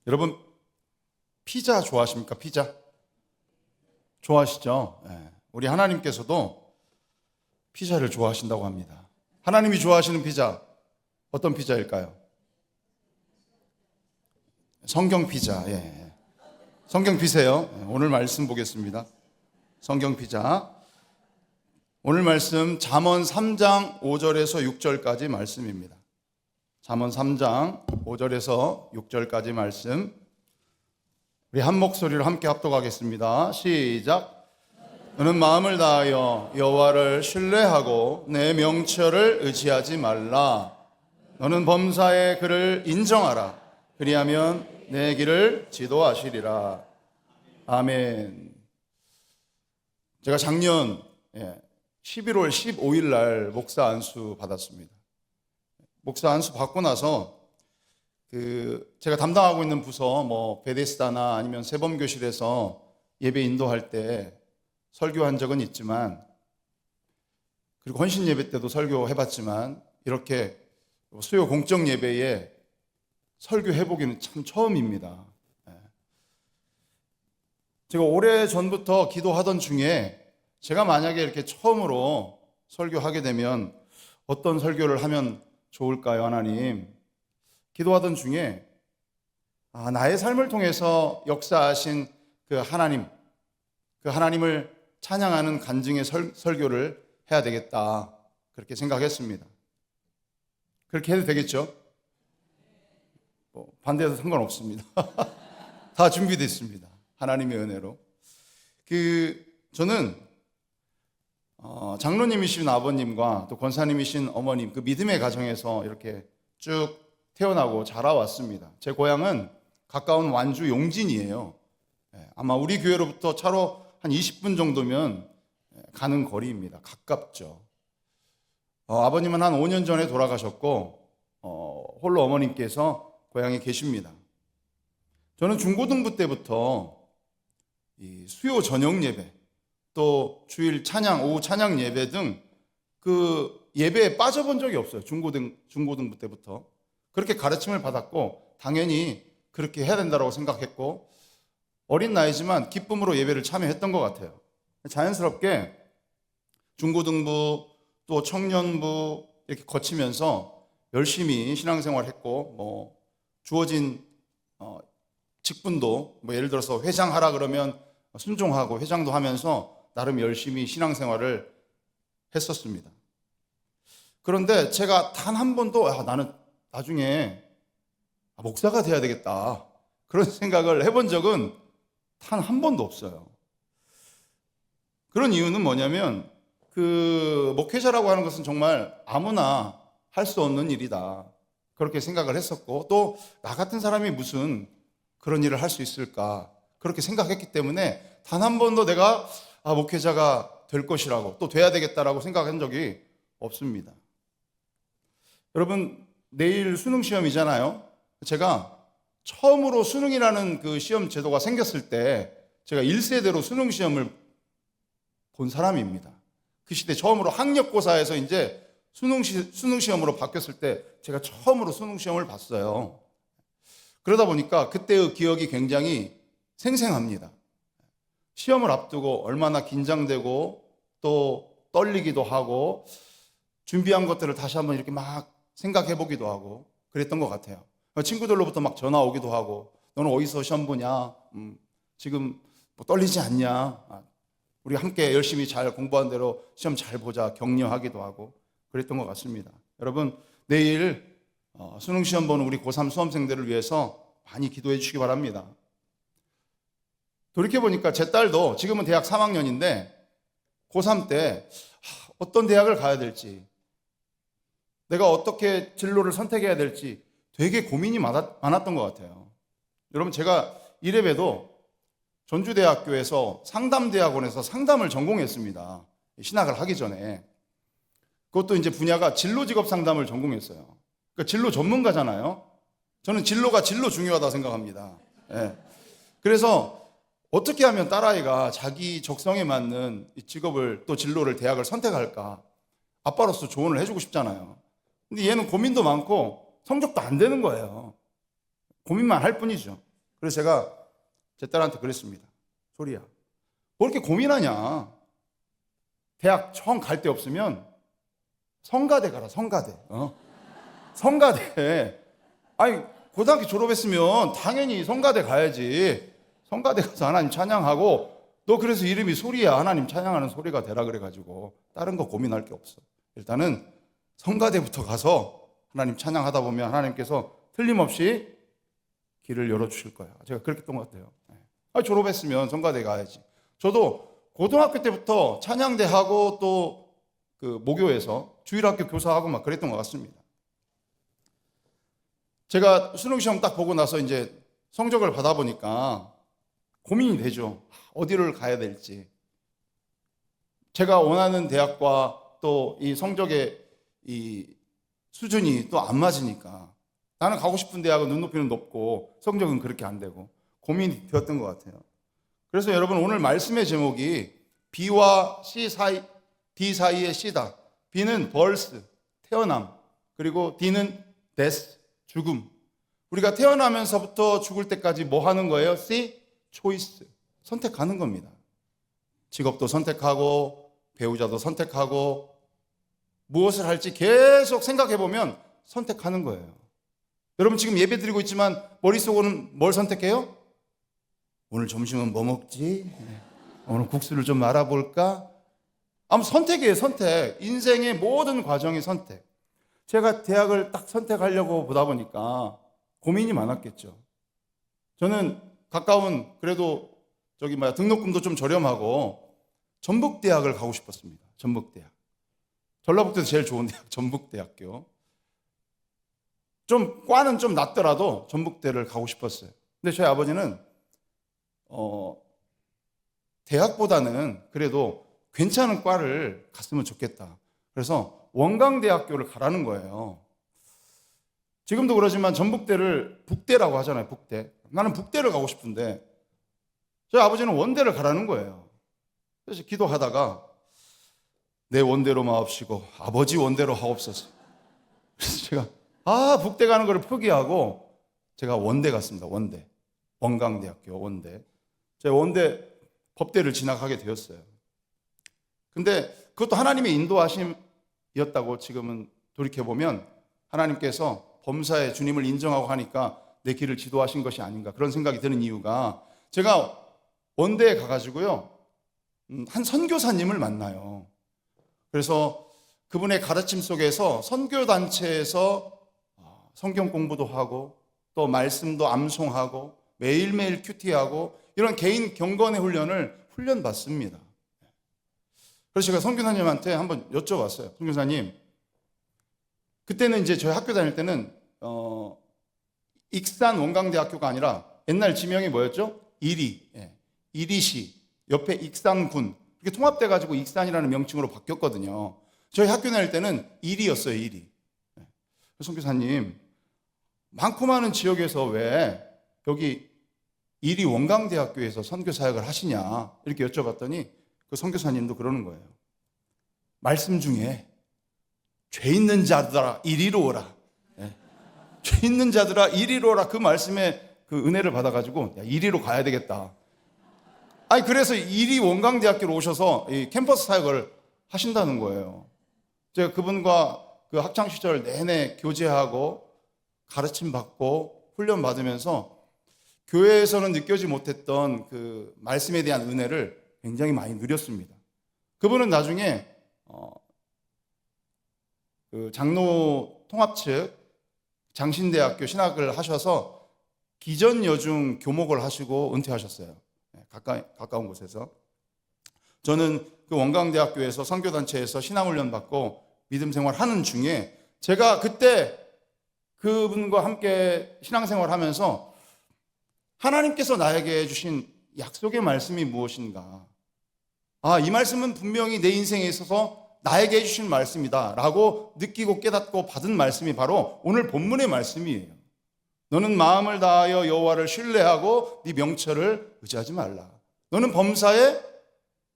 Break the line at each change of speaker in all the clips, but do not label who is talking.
여러분, 피자 좋아하십니까? 피자? 좋아하시죠? 네. 우리 하나님께서도 피자를 좋아하신다고 합니다. 하나님이 좋아하시는 피자, 어떤 피자일까요? 성경 피자. 예. 성경 피세요. 오늘 말씀 보겠습니다. 성경 피자. 오늘 말씀 잠언 3장 5절에서 6절까지 말씀입니다. 잠언 3장 5절에서 6절까지 말씀. 우리 한 목소리로 함께 합독하겠습니다. 시작. 너는 마음을 다하여 여호와를 신뢰하고 내 명철을 의지하지 말라. 너는 범사의 그를 인정하라. 그리하면 내 길을 지도하시리라. 아멘. 제가 작년 11월 15일 날 목사 안수 받았습니다. 목사 안수 받고 나서 제가 담당하고 있는 부서 베데스다나 아니면 세범교실에서 예배 인도할 때 설교한 적은 있지만, 그리고 헌신 예배 때도 설교해봤지만, 이렇게 수요 공적 예배에 설교해보기는 참 처음입니다. 제가 오래 전부터 기도하던 중에 제가 만약에 이렇게 처음으로 설교하게 되면 어떤 설교를 하면 좋을까요, 하나님? 기도하던 중에 나의 삶을 통해서 역사하신 그 하나님을 찬양하는 간증의 설교를 해야 되겠다, 그렇게 생각했습니다. 그렇게 해도 되겠죠? 반대해도 상관없습니다. 다 준비됐습니다. 하나님의 은혜로. 저는 장로님이신 아버님과 또 권사님이신 어머님, 그 믿음의 가정에서 이렇게 쭉 태어나고 자라왔습니다. 제 고향은 가까운 완주 용진이에요. 아마 우리 교회로부터 차로 한 20분 정도면 가는 거리입니다. 가깝죠. 아버님은 한 5년 전에 돌아가셨고 홀로 어머님께서 고향에 계십니다. 저는 중고등부 때부터 이 수요 저녁 예배, 또 주일 찬양, 오후 찬양 예배 등 그 예배에 빠져본 적이 없어요. 중고등부 때부터 그렇게 가르침을 받았고, 당연히 그렇게 해야 된다고 생각했고, 어린 나이지만 기쁨으로 예배를 참여했던 것 같아요. 자연스럽게 중고등부 또 청년부 이렇게 거치면서 열심히 신앙생활했고, 주어진 직분도 예를 들어서 회장하라 그러면 순종하고 회장도 하면서 나름 열심히 신앙생활을 했었습니다. 그런데 제가 단 한 번도 나는 나중에 목사가 돼야 되겠다, 그런 생각을 해본 적은 단 한 번도 없어요. 그런 이유는 뭐냐면 목회자라고 하는 것은 정말 아무나 할 수 없는 일이다, 그렇게 생각을 했었고, 또 나 같은 사람이 무슨 그런 일을 할 수 있을까, 그렇게 생각했기 때문에 단 한 번도 내가 목회자가 될 것이라고, 또 돼야 되겠다라고 생각한 적이 없습니다. 여러분, 내일 수능 시험이잖아요. 제가 처음으로 수능이라는 그 시험 제도가 생겼을 때 제가 1세대로 수능 시험을 본 사람입니다. 그 시대 처음으로 학력고사에서 이제 수능 시험으로 바뀌었을 때 제가 처음으로 수능 시험을 봤어요. 그러다 보니까 그때의 기억이 굉장히 생생합니다. 시험을 앞두고 얼마나 긴장되고 또 떨리기도 하고 준비한 것들을 다시 한번 이렇게 막 생각해 보기도 하고 그랬던 것 같아요. 친구들로부터 막 전화 오기도 하고, 너는 어디서 시험 보냐? 지금 떨리지 않냐? 우리 함께 열심히 잘 공부한 대로 시험 잘 보자, 격려하기도 하고 그랬던 것 같습니다. 여러분, 내일 수능 시험 보는 우리 고3 수험생들을 위해서 많이 기도해 주시기 바랍니다. 돌이켜보니까 제 딸도 지금은 대학 3학년인데 고3 때 어떤 대학을 가야 될지, 내가 어떻게 진로를 선택해야 될지 되게 고민이 많았던 것 같아요. 여러분, 제가 이래봬도 전주대학교에서 상담대학원에서 상담을 전공했습니다. 신학을 하기 전에. 그것도 이제 분야가 진로직업 상담을 전공했어요. 그러니까 진로 전문가잖아요. 저는 진로가 중요하다고 생각합니다. 그래서 어떻게 하면 딸아이가 자기 적성에 맞는 이 직업을, 또 진로를, 대학을 선택할까, 아빠로서 조언을 해주고 싶잖아요. 근데 얘는 고민도 많고 성적도 안 되는 거예요. 고민만 할 뿐이죠. 그래서 제가 제 딸한테 그랬습니다. 소리야, 뭐 이렇게 고민하냐? 대학 처음 갈 데 없으면 성가대 가라, 성가대. 성가대. 아니, 고등학교 졸업했으면 당연히 성가대 가야지. 성가대 가서 하나님 찬양하고, 너 그래서 이름이 소리야. 하나님 찬양하는 소리가 되라 그래가지고 다른 거 고민할 게 없어. 일단은 성가대부터 가서 하나님 찬양하다 보면 하나님께서 틀림없이 길을 열어주실 거야. 제가 그렇게 했던 것 같아요. 졸업했으면 성가대 가야지. 저도 고등학교 때부터 찬양대 하고 또 그 모교에서 주일학교 교사하고 막 그랬던 것 같습니다. 제가 수능시험 딱 보고 나서 이제 성적을 받아보니까 고민이 되죠. 어디를 가야 될지. 제가 원하는 대학과 또 이 성적의 이 수준이 또 안 맞으니까 나는 가고 싶은 대학은 눈높이는 높고 성적은 그렇게 안 되고 고민이 되었던 것 같아요. 그래서 여러분, 오늘 말씀의 제목이 B와 C 사이, D 사이의 C다. B는 birth, 태어남, 그리고 D는 death, 죽음. 우리가 태어나면서부터 죽을 때까지 뭐 하는 거예요? C, choice, 선택하는 겁니다. 직업도 선택하고 배우자도 선택하고 무엇을 할지 계속 생각해 보면 선택하는 거예요. 여러분, 지금 예배 드리고 있지만 머릿속으로는 뭘 선택해요? 오늘 점심은 뭐 먹지? 오늘 국수를 좀 말아볼까? 아무 선택이에요, 선택. 인생의 모든 과정의 선택. 제가 대학을 딱 선택하려고 보다 보니까 고민이 많았겠죠. 저는 가까운, 그래도 등록금도 좀 저렴하고 전북대학을 가고 싶었습니다. 전북대학. 전라북도에서 제일 좋은 대학, 전북대학교. 좀 과는 좀 낮더라도 전북대를 가고 싶었어요. 근데 저희 아버지는 대학보다는 그래도 괜찮은 과를 갔으면 좋겠다. 그래서 원광대학교를 가라는 거예요. 지금도 그러지만 전북대를 북대라고 하잖아요. 북대. 나는 북대를 가고 싶은데 저희 아버지는 원대를 가라는 거예요. 그래서 기도하다가 내 원대로 마옵시고 아버지 원대로 하옵소서. 그래서 제가 북대 가는 걸 포기하고 제가 원대 갔습니다. 원대. 원광대학교 원대. 제가 원대 법대를 진학하게 되었어요. 근데 그것도 하나님의 인도하심이었다고 지금은 돌이켜보면 하나님께서 범사에 주님을 인정하고 하니까 내 길을 지도하신 것이 아닌가 그런 생각이 드는 이유가 제가 원대에 가가지고요 한 선교사님을 만나요. 그래서 그분의 가르침 속에서 선교단체에서 성경 공부도 하고 또 말씀도 암송하고 매일매일 큐티하고 이런 개인 경건의 훈련을 훈련받습니다. 그래서 제가 선교사님한테 한번 여쭤봤어요. 선교사님, 그때는 이제 저희 학교 다닐 때는 익산 원광대학교가 아니라 옛날 지명이 뭐였죠? 이리, 이리시 옆에 익산군 이렇게 통합돼가지고 익산이라는 명칭으로 바뀌었거든요. 저희 학교 다닐 때는 이리였어요. 이리. 선교사님, 많고 많은 지역에서 왜 여기 이리 원광대학교에서 선교 사역을 하시냐 이렇게 여쭤봤더니 그 선교사님도 그러는 거예요. 말씀 중에 죄 있는 자들아 이리로 오라. 죄 있는 자들아 이리로 오라. 그 말씀에 그 은혜를 받아가지고 이리로 가야 되겠다. 그래서 이리 원광대학교로 오셔서 이 캠퍼스 사역을 하신다는 거예요. 제가 그분과 그 학창 시절 내내 교제하고 가르침 받고 훈련 받으면서 교회에서는 느끼지 못했던 그 말씀에 대한 은혜를 굉장히 많이 누렸습니다. 그분은 나중에 그 장로 통합 측 장신대학교 신학을 하셔서 기전여중 교목을 하시고 은퇴하셨어요. 가까운 곳에서. 저는 그 원광대학교에서 선교단체에서 신앙훈련 받고 믿음 생활하는 중에 제가 그때 그분과 함께 신앙생활 하면서 하나님께서 나에게 주신 약속의 말씀이 무엇인가? 이 말씀은 분명히 내 인생에 있어서 나에게 해주신 말씀이다 라고 느끼고 깨닫고 받은 말씀이 바로 오늘 본문의 말씀이에요. 너는 마음을 다하여 여호와를 신뢰하고 네 명철을 의지하지 말라. 너는 범사에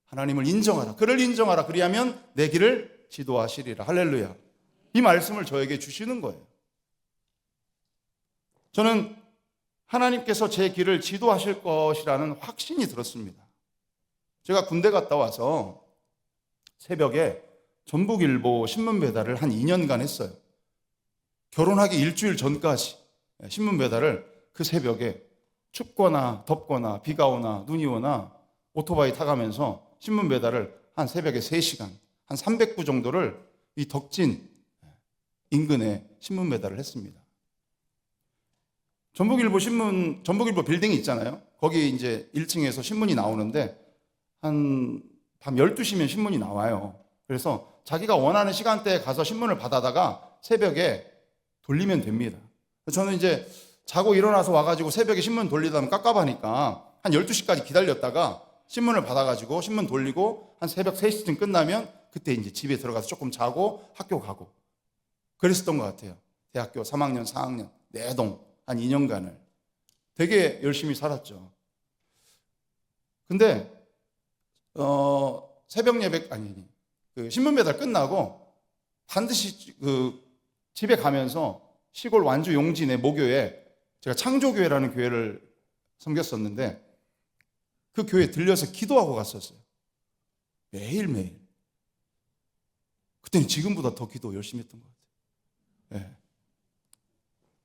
하나님을 인정하라. 그를 인정하라. 그리하면 내 길을 지도하시리라. 할렐루야. 이 말씀을 저에게 주시는 거예요. 저는 하나님께서 제 길을 지도하실 것이라는 확신이 들었습니다. 제가 군대 갔다 와서 새벽에 전북일보 신문 배달을 한 2년간 했어요. 결혼하기 일주일 전까지 신문 배달을 그 새벽에 춥거나 덥거나 비가 오나 눈이 오나 오토바이 타가면서 신문 배달을 한 새벽에 3시간, 한 300부 정도를 이 덕진 인근에 신문 배달을 했습니다. 전북일보 빌딩이 있잖아요. 거기 이제 1층에서 신문이 나오는데 한 밤 12시면 신문이 나와요. 그래서 자기가 원하는 시간대에 가서 신문을 받아다가 새벽에 돌리면 됩니다. 저는 이제 자고 일어나서 와가지고 새벽에 신문 돌리다 보면 깝깝하니까 한 12시까지 기다렸다가 신문을 받아가지고 신문 돌리고 한 새벽 3시쯤 끝나면 그때 이제 집에 들어가서 조금 자고 학교 가고 그랬었던 것 같아요. 대학교 3학년, 4학년 내동 한 2년간을 되게 열심히 살았죠. 근데 새벽 예배 그 신문 배달 끝나고 반드시 그 집에 가면서 시골 완주 용진의 모교에 제가 창조교회라는 교회를 섬겼었는데 그 교회에 들려서 기도하고 갔었어요. 매일매일. 그때는 지금보다 더 기도 열심히 했던 것 같아요. 네.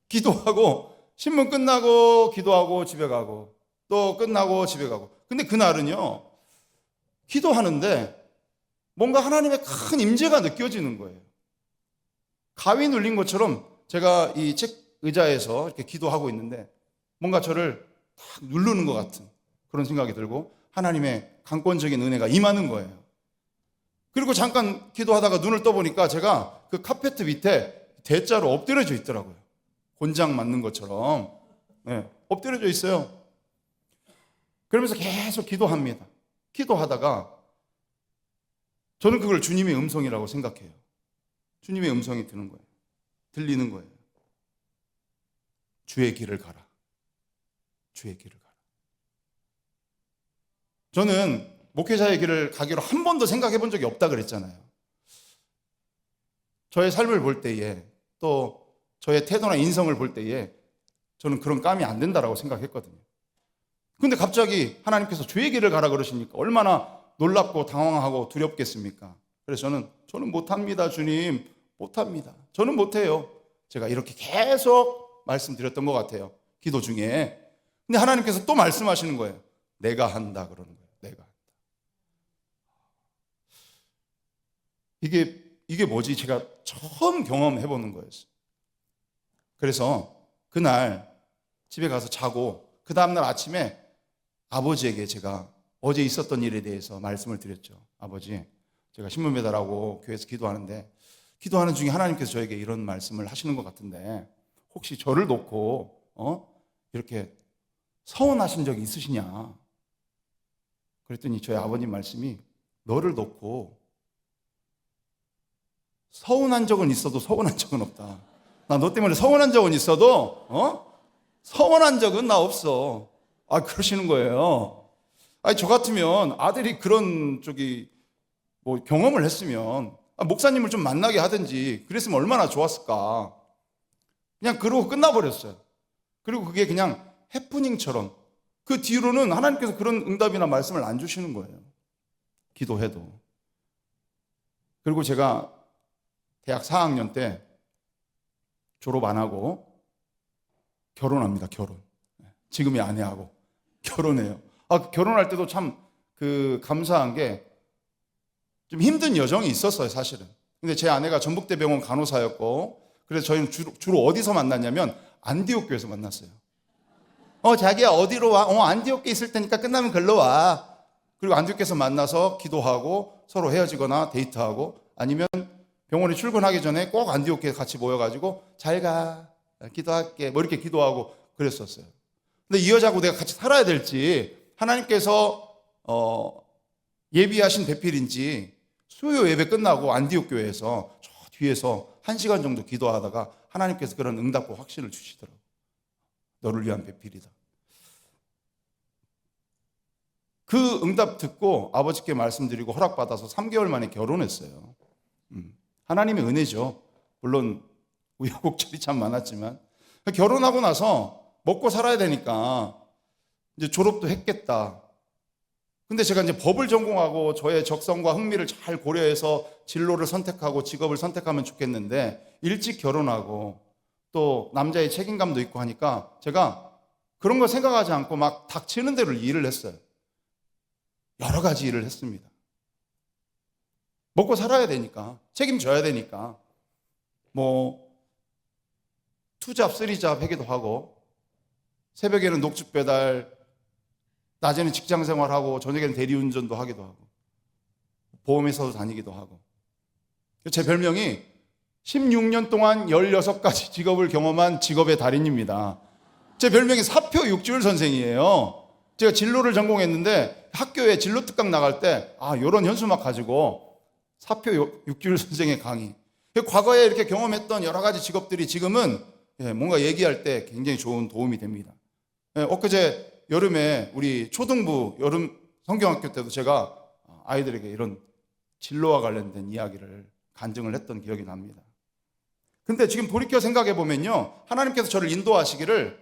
기도하고 신문 끝나고 기도하고 집에 가고 또 끝나고 집에 가고. 근데 그날은요 기도하는데 뭔가 하나님의 큰 임재가 느껴지는 거예요. 가위 눌린 것처럼 제가 이 책 의자에서 이렇게 기도하고 있는데 뭔가 저를 탁 누르는 것 같은 그런 생각이 들고 하나님의 강권적인 은혜가 임하는 거예요. 그리고 잠깐 기도하다가 눈을 떠보니까 제가 그 카페트 밑에 대자로 엎드려져 있더라고요. 곤장 맞는 것처럼 네, 엎드려져 있어요. 그러면서 계속 기도합니다. 기도하다가 저는 그걸 주님의 음성이라고 생각해요. 주님의 음성이 드는 거예요. 들리는 거예요. 주의 길을 가라. 주의 길을 가라. 저는 목회자의 길을 가기로 한 번도 생각해 본 적이 없다 그랬잖아요. 저의 삶을 볼 때에 또 저의 태도나 인성을 볼 때에 저는 그런 감이 안 된다라고 생각했거든요. 근데 갑자기 하나님께서 주의 길을 가라 그러시니까 얼마나 놀랍고 당황하고 두렵겠습니까? 그래서 저는 못합니다, 주님. 못합니다. 저는 못해요. 제가 이렇게 계속 말씀드렸던 것 같아요. 기도 중에. 근데 하나님께서 또 말씀하시는 거예요. 내가 한다 그러는 거예요. 내가 한다. 이게 뭐지? 제가 처음 경험해 보는 거였어요. 그래서 그날 집에 가서 자고 그 다음날 아침에 아버지에게 제가 어제 있었던 일에 대해서 말씀을 드렸죠. 아버지, 제가 신문 배달하고 교회에서 기도하는데 기도하는 중에 하나님께서 저에게 이런 말씀을 하시는 것 같은데 혹시 저를 놓고 이렇게 서운하신 적이 있으시냐? 그랬더니 저희 아버님 말씀이 너를 놓고 서운한 적은 있어도 서운한 적은 없다. 나 너 때문에 서운한 적은 있어도 서운한 적은 나 없어. 그러시는 거예요. 저 같으면 아들이 그런 뭐 경험을 했으면 목사님을 좀 만나게 하든지 그랬으면 얼마나 좋았을까. 그냥 그러고 끝나버렸어요. 그리고 그게 그냥 해프닝처럼 그 뒤로는 하나님께서 그런 응답이나 말씀을 안 주시는 거예요. 기도해도. 그리고 제가 대학 4학년 때 졸업 안 하고 결혼합니다. 결혼. 지금의 아내하고 결혼해요. 결혼할 때도 참 감사한 게 좀 힘든 여정이 있었어요, 사실은. 근데 제 아내가 전북대병원 간호사였고, 그래서 저희는 주로 어디서 만났냐면 안디옥 교회에서 만났어요. 자기야 어디로 와? 안디옥 교회 있을 테니까 끝나면 글로 와. 그리고 안디옥에서 만나서 기도하고 서로 헤어지거나 데이트하고 아니면 병원에 출근하기 전에 꼭 안디옥 교회 같이 모여가지고 잘 가, 기도할게, 뭐 이렇게 기도하고 그랬었어요. 근데 이 여자하고 내가 같이 살아야 될지 하나님께서 예비하신 배필인지 수요 예배 끝나고 안디옥 교회에서 저 뒤에서 1시간 정도 기도하다가 하나님께서 그런 응답과 확신을 주시더라고요. 너를 위한 배필이다. 그 응답 듣고 아버지께 말씀드리고 허락받아서 3개월 만에 결혼했어요. 하나님의 은혜죠. 물론 우여곡절이 참 많았지만 결혼하고 나서 먹고 살아야 되니까 이제 졸업도 했겠다. 근데 제가 이제 법을 전공하고 저의 적성과 흥미를 잘 고려해서 진로를 선택하고 직업을 선택하면 좋겠는데 일찍 결혼하고 또 남자의 책임감도 있고 하니까 제가 그런 거 생각하지 않고 막 닥치는 대로 일을 했어요. 여러 가지 일을 했습니다. 먹고 살아야 되니까, 책임져야 되니까 뭐 투잡, 쓰리잡 하기도 하고 새벽에는 녹즙 배달, 낮에는 직장 생활하고 저녁에는 대리운전도 하기도 하고 보험회사도 다니기도 하고 제 별명이 16년 동안 16가지 직업을 경험한 직업의 달인입니다. 제 별명이 사표 육줄 선생이에요. 제가 진로를 전공했는데 학교에 진로 특강 나갈 때 요런 현수막 가지고 사표 육줄 선생의 강의. 과거에 이렇게 경험했던 여러 가지 직업들이 지금은 뭔가 얘기할 때 굉장히 좋은 도움이 됩니다. 엊그제 여름에 우리 초등부 여름 성경학교 때도 제가 아이들에게 이런 진로와 관련된 이야기를 간증을 했던 기억이 납니다. 근데 지금 돌이켜 생각해 보면요, 하나님께서 저를 인도하시기를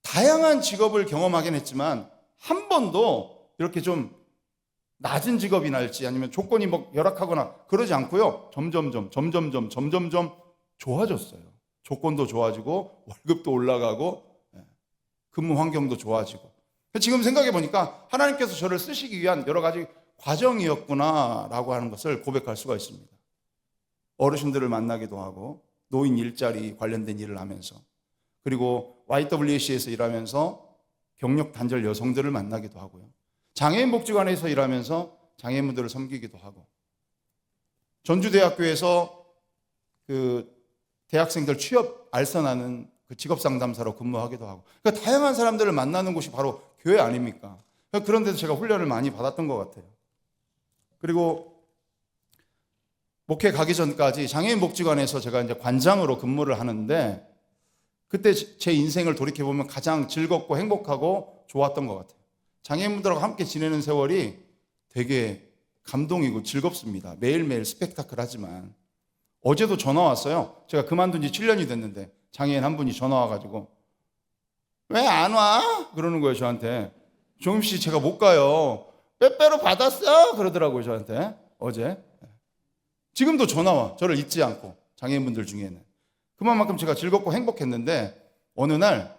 다양한 직업을 경험하긴 했지만 한 번도 이렇게 좀 낮은 직업이날지 아니면 조건이 뭐 열악하거나 그러지 않고요, 점점점 좋아졌어요. 조건도 좋아지고 월급도 올라가고 근무 환경도 좋아지고. 지금 생각해 보니까 하나님께서 저를 쓰시기 위한 여러 가지 과정이었구나라고 하는 것을 고백할 수가 있습니다. 어르신들을 만나기도 하고 노인 일자리 관련된 일을 하면서, 그리고 YWC에서 일하면서 경력 단절 여성들을 만나기도 하고요, 장애인 복지관에서 일하면서 장애인분들을 섬기기도 하고, 전주대학교에서 그 대학생들 취업 알선하는 그 직업상담사로 근무하기도 하고, 그러니까 다양한 사람들을 만나는 곳이 바로 교회 아닙니까? 그런 데서 제가 훈련을 많이 받았던 것 같아요. 그리고 목회 가기 전까지 장애인 복지관에서 제가 이제 관장으로 근무를 하는데, 그때 제 인생을 돌이켜보면 가장 즐겁고 행복하고 좋았던 것 같아요. 장애인분들하고 함께 지내는 세월이 되게 감동이고 즐겁습니다. 매일매일 스펙타클하지만. 어제도 전화 왔어요. 제가 그만둔 지 7년이 됐는데 장애인 한 분이 전화 와가지고 왜 안 와? 그러는 거예요, 저한테. 종임 씨, 제가 못 가요. 빼빼로 받았어? 그러더라고요, 저한테 어제. 지금도 전화 와, 저를 잊지 않고. 장애인분들 중에는 그만큼 제가 즐겁고 행복했는데 어느 날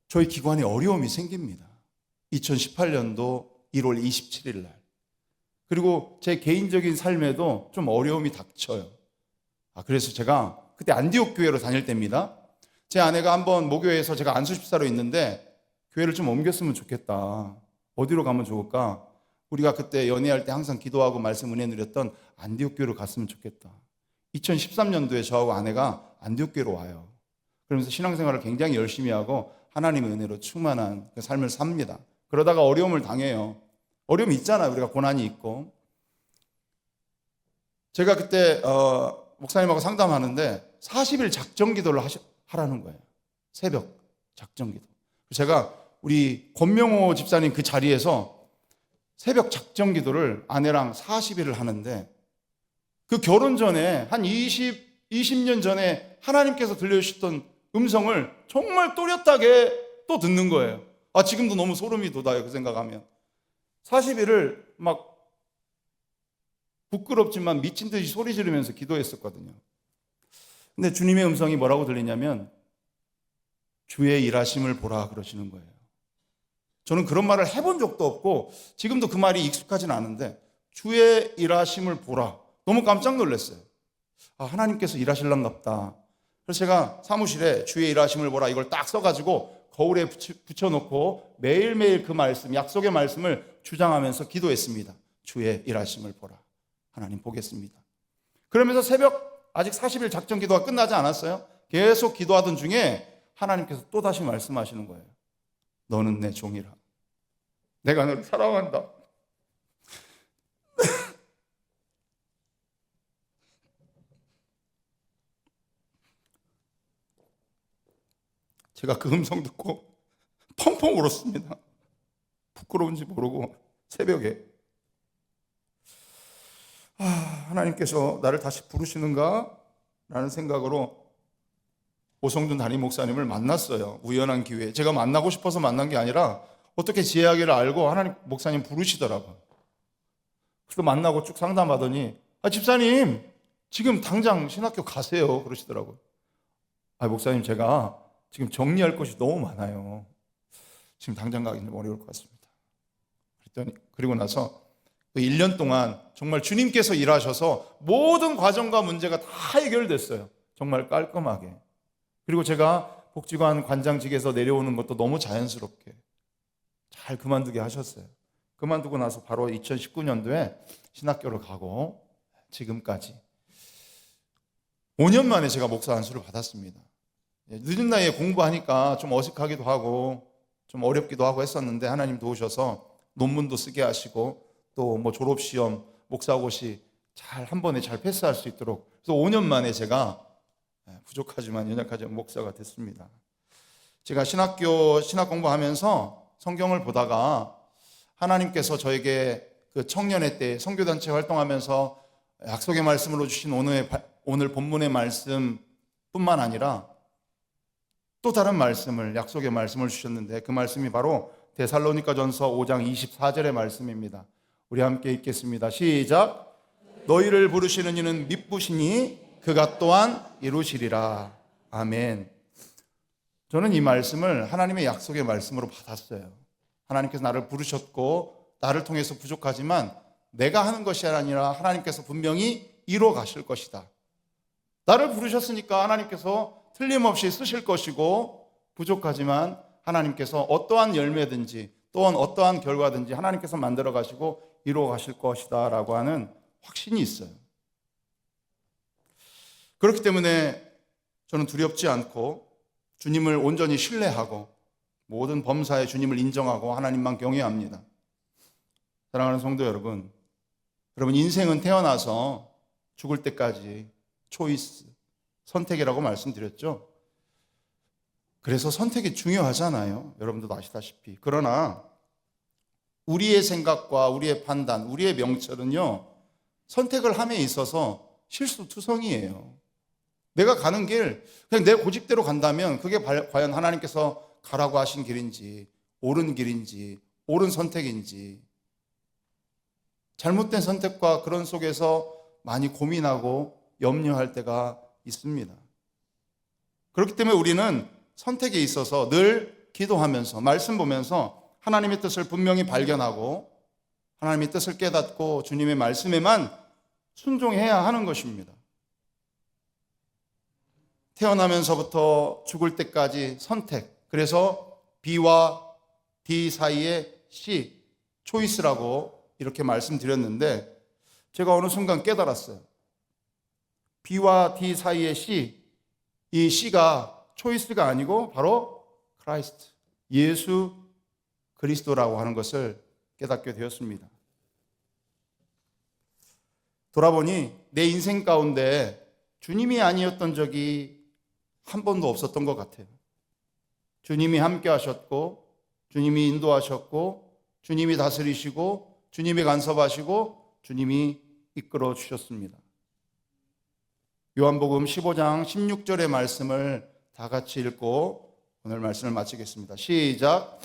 저희 기관에 어려움이 생깁니다. 2018년도 1월 27일 날. 그리고 제 개인적인 삶에도 좀 어려움이 닥쳐요. 그래서 제가 그때 안디옥 교회로 다닐 때입니다. 제 아내가 한번 모교에서 제가 안수집사로 있는데 교회를 좀 옮겼으면 좋겠다. 어디로 가면 좋을까? 우리가 그때 연애할 때 항상 기도하고 말씀 은혜 누렸던 안디옥 교회로 갔으면 좋겠다. 2013년도에 저하고 아내가 안디옥 교회로 와요. 그러면서 신앙생활을 굉장히 열심히 하고 하나님의 은혜로 충만한 그 삶을 삽니다. 그러다가 어려움을 당해요. 어려움이 있잖아요. 우리가 고난이 있고. 제가 그때 목사님하고 상담하는데 40일 작정기도를 하라는 거예요. 새벽 작정기도. 제가 우리 권명호 집사님 그 자리에서 새벽 작정기도를 아내랑 40일을 하는데, 그 결혼 전에 한 20년 전에 하나님께서 들려주셨던 음성을 정말 또렷하게 또 듣는 거예요. 지금도 너무 소름이 돋아요, 그 생각하면. 40일을 막 부끄럽지만 미친 듯이 소리 지르면서 기도했었거든요. 근데 주님의 음성이 뭐라고 들리냐면 주의 일하심을 보라 그러시는 거예요. 저는 그런 말을 해본 적도 없고 지금도 그 말이 익숙하진 않은데, 주의 일하심을 보라. 너무 깜짝 놀랐어요. 하나님께서 일하실란가 보다. 그래서 제가 사무실에 주의 일하심을 보라 이걸 딱 써가지고 거울에 붙여놓고 매일매일 그 말씀, 약속의 말씀을 주장하면서 기도했습니다. 주의 일하심을 보라. 하나님 보겠습니다. 그러면서 새벽 아직 40일 작정 기도가 끝나지 않았어요. 계속 기도하던 중에 하나님께서 또다시 말씀하시는 거예요. 너는 내 종이라. 내가 너를 사랑한다. 제가 그 음성 듣고 펑펑 울었습니다. 부끄러운지 모르고 새벽에. 하나님께서 나를 다시 부르시는가? 라는 생각으로 오성준 담임 목사님을 만났어요. 우연한 기회에. 제가 만나고 싶어서 만난 게 아니라 어떻게 제 이야기를 알고 하나님 목사님 부르시더라고요. 그래서 만나고 쭉 상담하더니 집사님 지금 당장 신학교 가세요 그러시더라고요. 목사님 제가 지금 정리할 것이 너무 많아요. 지금 당장 가기는 어려울 것 같습니다. 그랬더니 그리고 나서 그 1년 동안 정말 주님께서 일하셔서 모든 과정과 문제가 다 해결됐어요. 정말 깔끔하게. 그리고 제가 복지관 관장직에서 내려오는 것도 너무 자연스럽게 잘 그만두게 하셨어요. 그만두고 나서 바로 2019년도에 신학교를 가고 지금까지 5년 만에 제가 목사 안수를 받았습니다. 늦은 나이에 공부하니까 좀 어색하기도 하고 좀 어렵기도 하고 했었는데 하나님 도우셔서 논문도 쓰게 하시고 또 뭐 졸업시험, 목사고시 잘 한 번에 잘 패스할 수 있도록 그래서 5년 만에 제가 부족하지만 연약하지만 목사가 됐습니다. 제가 신학 공부하면서 성경을 보다가 하나님께서 저에게 그 청년회 때 선교단체 활동하면서 약속의 말씀으로 주신 오늘 본문의 말씀뿐만 아니라 또 다른 말씀을 약속의 말씀을 주셨는데 그 말씀이 바로 데살로니가전서 5장 24절의 말씀입니다. 우리 함께 읽겠습니다. 시작. 너희를 부르시는 이는 미쁘시니 그가 또한 이루시리라. 아멘. 저는 이 말씀을 하나님의 약속의 말씀으로 받았어요. 하나님께서 나를 부르셨고 나를 통해서 부족하지만 내가 하는 것이 아니라 하나님께서 분명히 이루어 가실 것이다. 나를 부르셨으니까 하나님께서 틀림없이 쓰실 것이고 부족하지만 하나님께서 어떠한 열매든지 또한 어떠한 결과든지 하나님께서 만들어 가시고 이루어 가실 것이다 라고 하는 확신이 있어요. 그렇기 때문에 저는 두렵지 않고 주님을 온전히 신뢰하고 모든 범사에 주님을 인정하고 하나님만 경외합니다. 사랑하는 성도 여러분, 인생은 태어나서 죽을 때까지 초이스, 선택이라고 말씀드렸죠. 그래서 선택이 중요하잖아요. 여러분들도 아시다시피. 그러나 우리의 생각과 우리의 판단, 우리의 명철은요, 선택을 함에 있어서 실수투성이에요. 내가 가는 길, 그냥 내 고집대로 간다면 그게 과연 하나님께서 가라고 하신 길인지, 옳은 길인지, 옳은 선택인지, 잘못된 선택과 그런 속에서 많이 고민하고 염려할 때가 있습니다. 그렇기 때문에 우리는 선택에 있어서 늘 기도하면서, 말씀 보면서 하나님의 뜻을 분명히 발견하고 하나님의 뜻을 깨닫고 주님의 말씀에만 순종해야 하는 것입니다. 태어나면서부터 죽을 때까지 선택. 그래서 B와 D 사이의 C, 초이스라고 이렇게 말씀드렸는데 제가 어느 순간 깨달았어요. B와 D 사이의 C, 이 C가 초이스가 아니고 바로 크라이스트, 예수 그리스도라고 하는 것을 깨닫게 되었습니다. 돌아보니 내 인생 가운데 주님이 아니었던 적이 한 번도 없었던 것 같아요. 주님이 함께 하셨고 주님이 인도하셨고 주님이 다스리시고 주님이 간섭하시고 주님이 이끌어 주셨습니다. 요한복음 15장 16절의 말씀을 다 같이 읽고 오늘 말씀을 마치겠습니다. 시작.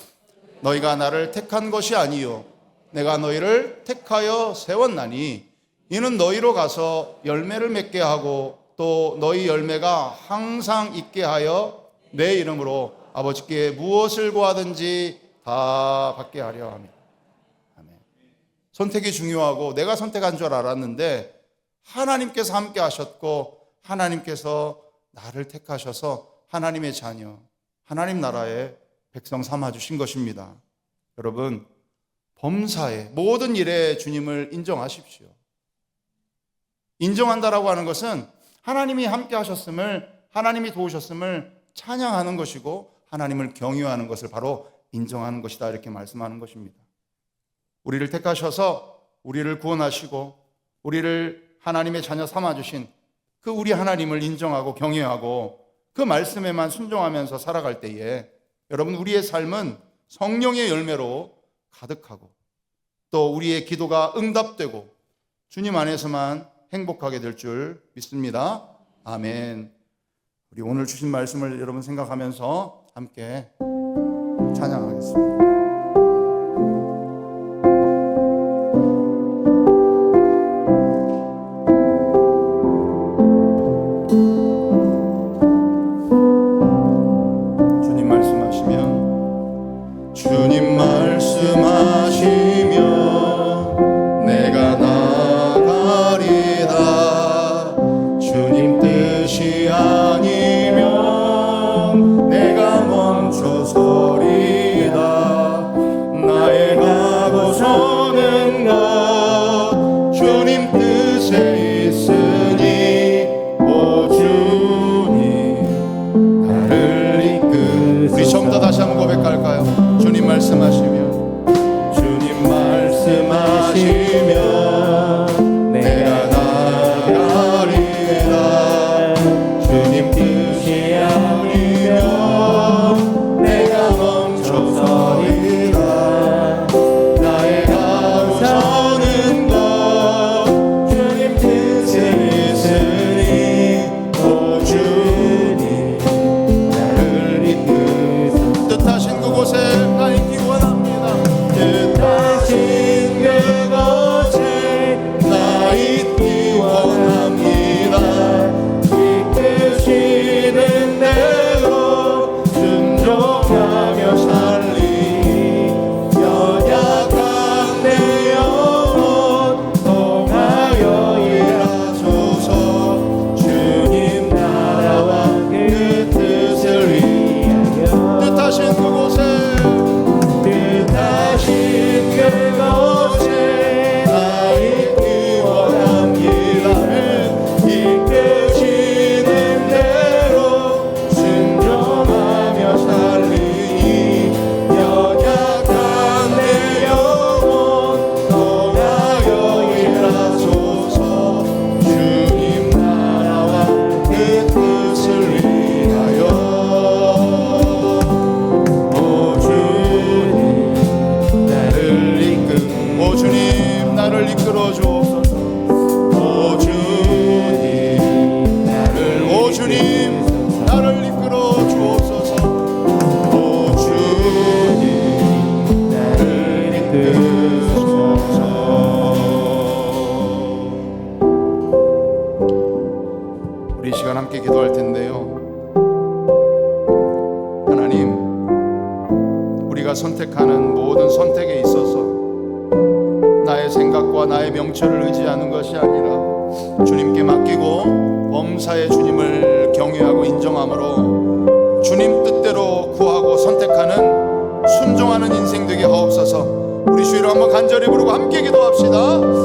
너희가 나를 택한 것이 아니요 내가 너희를 택하여 세웠나니 이는 너희로 가서 열매를 맺게 하고 또 너희 열매가 항상 있게 하여 내 이름으로 아버지께 무엇을 구하든지 다 받게 하려 합니다. 아멘. 선택이 중요하고 내가 선택한 줄 알았는데 하나님께서 함께 하셨고 하나님께서 나를 택하셔서 하나님의 자녀, 하나님 나라의 백성 삼아주신 것입니다. 여러분, 범사의 모든 일에 주님을 인정하십시오. 인정한다라고 하는 것은 하나님이 함께 하셨음을, 하나님이 도우셨음을 찬양하는 것이고 하나님을 경유하는 것을 바로 인정하는 것이다 이렇게 말씀하는 것입니다. 우리를 택하셔서 우리를 구원하시고 우리를 하나님의 자녀 삼아주신 그 우리 하나님을 인정하고 경외하고 그 말씀에만 순종하면서 살아갈 때에 여러분 우리의 삶은 성령의 열매로 가득하고 또 우리의 기도가 응답되고 주님 안에서만 행복하게 될 줄 믿습니다. 아멘. 우리 오늘 주신 말씀을 여러분 생각하면서 함께 찬양하겠습니다. 주님 말씀하시면 내가 나가리다. 주님 뜻이 아니면 내가 멈춰서리다. 나의 가고 서는 것 주님 뜻에 있으니 오 주님 나를 이끌. 우리 처음부터 다시 한번 고백할까요? 주님 말씀하시면 내가 나가리라. 주님 뜻이 아니면 내가 멈춰서리라. 나의 가고 서는 것 주님 뜻에 있으니 오 주님 나를 이끌사. 뜻하신 그곳에 나 있기 원합니다. 뜻하신 그곳에 나 있기 원합니다. 이끄시는 대로 순종하며 살리. 연약한 내 영혼 통하여 일하소서. 주님 나라와 그 뜻을 위하여. 뜻하신 그곳에 나 있기 원합니다. 이끄시는 대로 순종하며 살리니. 연약한 내 영혼 통하여 일하소서. 주님 나라와 그 뜻을 위하여. 오 주님 나를 이끌. 오 주님 나를 이끌어 주옵소서. 오 주님 나를 이끌어 주옵소서. 오 주님 나를 이끌소서. 우리 이 시간 함께 기도할 텐데요. 하나님, 우리가 선택하는 모든 선택에 있어서 나의 생각과 나의 명철을 의지하는 것이 아니라 주님께 맡기고 범사에 주님을 경외하고 인정함으로 주님 뜻대로 구하고 선택하는 순종하는 인생 되게 하옵소서. 우리 주의로 한번 간절히 부르고 함께 기도합시다.